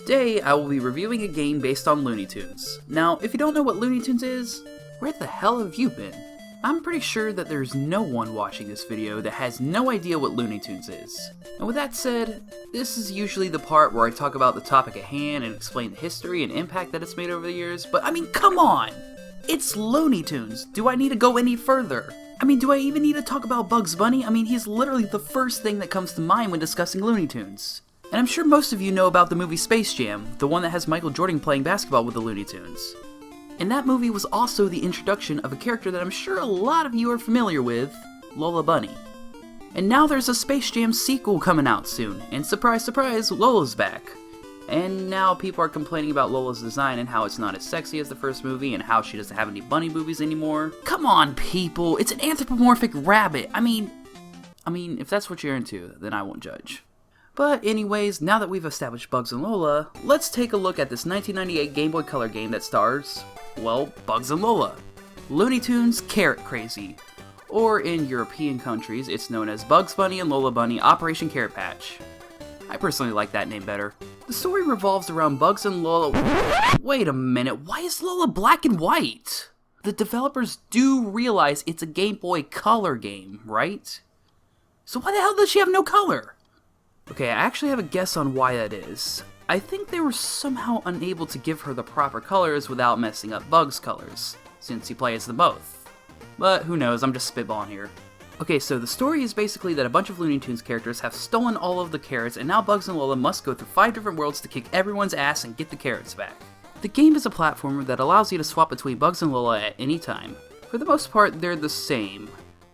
Today, I will be reviewing a game based on Looney Tunes. Now, if you don't know what Looney Tunes is, where the hell have you been? I'm pretty sure that there's no one watching this video that has no idea what Looney Tunes is. And with that said, this is usually the part where I talk about the topic at hand and explain the history and impact that it's made over the years, but I mean, come on! It's Looney Tunes! Do I need to go any further? I mean, do I even need to talk about Bugs Bunny? I mean, he's literally the first thing that comes to mind when discussing Looney Tunes. And I'm sure most of you know about the movie Space Jam, the one that has Michael Jordan playing basketball with the Looney Tunes. And that movie was also the introduction of a character that I'm sure a lot of you are familiar with, Lola Bunny. And now there's a Space Jam sequel coming out soon, and surprise surprise, Lola's back. And now people are complaining about Lola's design and how it's not as sexy as the first movie and how she doesn't have any bunny movies anymore. Come on people, it's an anthropomorphic rabbit. I mean, if that's what you're into, then I won't judge. But anyways, now that we've established Bugs and Lola, let's take a look at this 1998 Game Boy Color game that stars, well, Bugs and Lola. Looney Tunes Carrot Crazy. Or in European countries, it's known as Bugs Bunny and Lola Bunny Operation Carrot Patch. I personally like that name better. The story revolves around Bugs and Lola. Wait a minute, why is Lola black and white? The developers do realize it's a Game Boy Color game, right? So why the hell does she have no color? Okay, I actually have a guess on why that is. I think they were somehow unable to give her the proper colors without messing up Bugs' colors, since he plays them both. But who knows, I'm just spitballing here. Okay, so the story is basically that a bunch of Looney Tunes characters have stolen all of the carrots, and now Bugs and Lola must go through 5 different worlds to kick everyone's ass and get the carrots back. The game is a platformer that allows you to swap between Bugs and Lola at any time. For the most part, they're the same.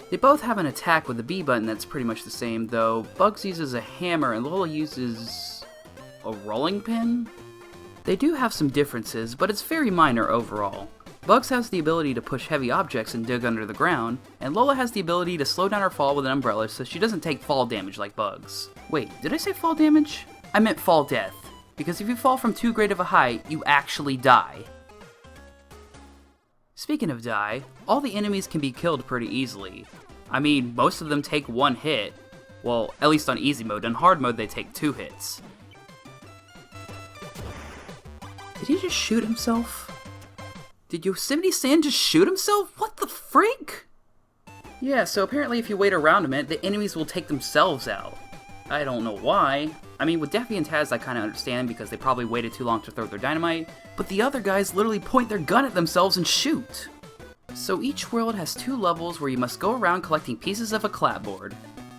They both have an attack with the B button that's pretty much the same, though Bugs uses a hammer and Lola uses a rolling pin? They do have some differences, but it's very minor overall. Bugs has the ability to push heavy objects and dig under the ground, and Lola has the ability to slow down her fall with an umbrella so she doesn't take fall damage like Bugs. Wait, did I say fall damage? I meant fall death, because if you fall from too great of a height, you actually die. Speaking of die, all the enemies can be killed pretty easily. I mean, most of them take 1 hit. Well, at least on easy mode. In hard mode, they take 2 hits. Did he just shoot himself? Did Yosemite Sam just shoot himself? What the freak? Yeah, so apparently if you wait around a minute, the enemies will take themselves out. I don't know why. I mean, with Daffy and Taz, I kind of understand because they probably waited too long to throw their dynamite, but the other guys literally point their gun at themselves and shoot. So each world has 2 levels where you must go around collecting pieces of a clapboard.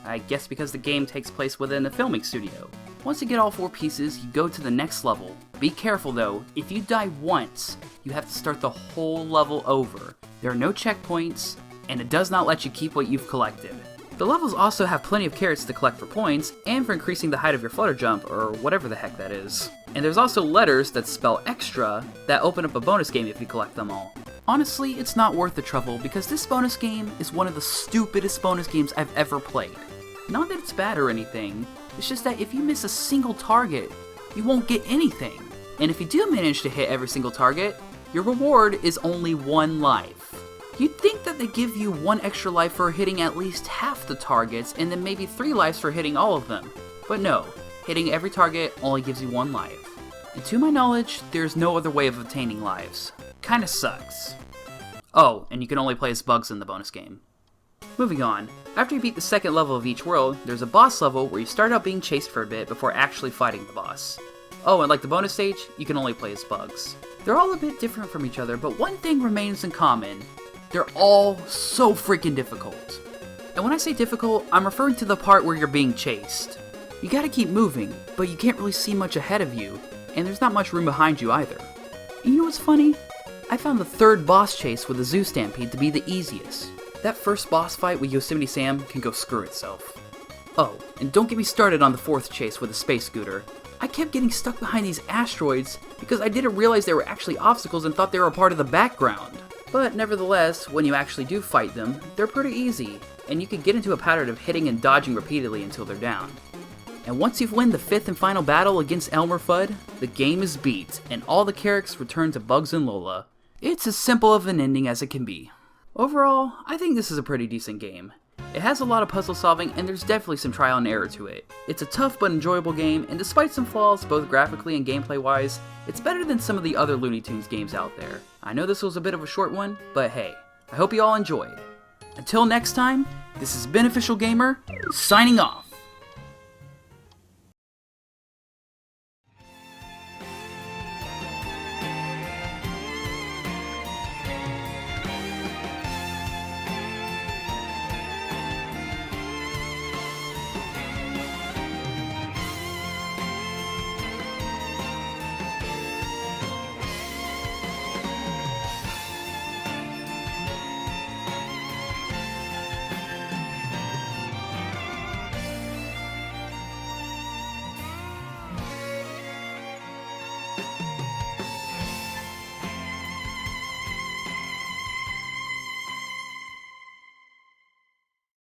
I guess because the game takes place within a filming studio. Once you get all 4 pieces, you go to the next level. Be careful though, if you die once, you have to start the whole level over. There are no checkpoints, and it does not let you keep what you've collected. The levels also have plenty of carrots to collect for points, and for increasing the height of your flutter jump, or whatever the heck that is. And there's also letters that spell extra that open up a bonus game if you collect them all. Honestly, it's not worth the trouble because this bonus game is one of the stupidest bonus games I've ever played. Not that it's bad or anything, it's just that if you miss a single target, you won't get anything. And if you do manage to hit every single target, your reward is only 1 life. You'd think that they give you 1 extra life for hitting at least half the targets, and then maybe 3 lives for hitting all of them. But no, hitting every target only gives you 1 life. And to my knowledge, there's no other way of obtaining lives. Kinda sucks. Oh, and you can only play as Bugs in the bonus game. Moving on, after you beat the 2nd level of each world, there's a boss level where you start out being chased for a bit before actually fighting the boss. Oh, and like the bonus stage, you can only play as Bugs. They're all a bit different from each other, but one thing remains in common. They're all so freaking difficult. And when I say difficult, I'm referring to the part where you're being chased. You gotta keep moving, but you can't really see much ahead of you, and there's not much room behind you either. And you know what's funny? I found the 3rd boss chase with the Zoo Stampede to be the easiest. That first boss fight with Yosemite Sam can go screw itself. Oh, and don't get me started on the 4th chase with the space scooter. I kept getting stuck behind these asteroids because I didn't realize they were actually obstacles and thought they were a part of the background. But nevertheless, when you actually do fight them, they're pretty easy, and you can get into a pattern of hitting and dodging repeatedly until they're down. And once you've won the 5th and final battle against Elmer Fudd, the game is beat, and all the characters return to Bugs and Lola. It's as simple of an ending as it can be. Overall, I think this is a pretty decent game. It has a lot of puzzle solving, and there's definitely some trial and error to it. It's a tough but enjoyable game, and despite some flaws, both graphically and gameplay wise, it's better than some of the other Looney Tunes games out there. I know this was a bit of a short one, but hey, I hope you all enjoyed. Until next time, this is Beneficial Gamer, signing off.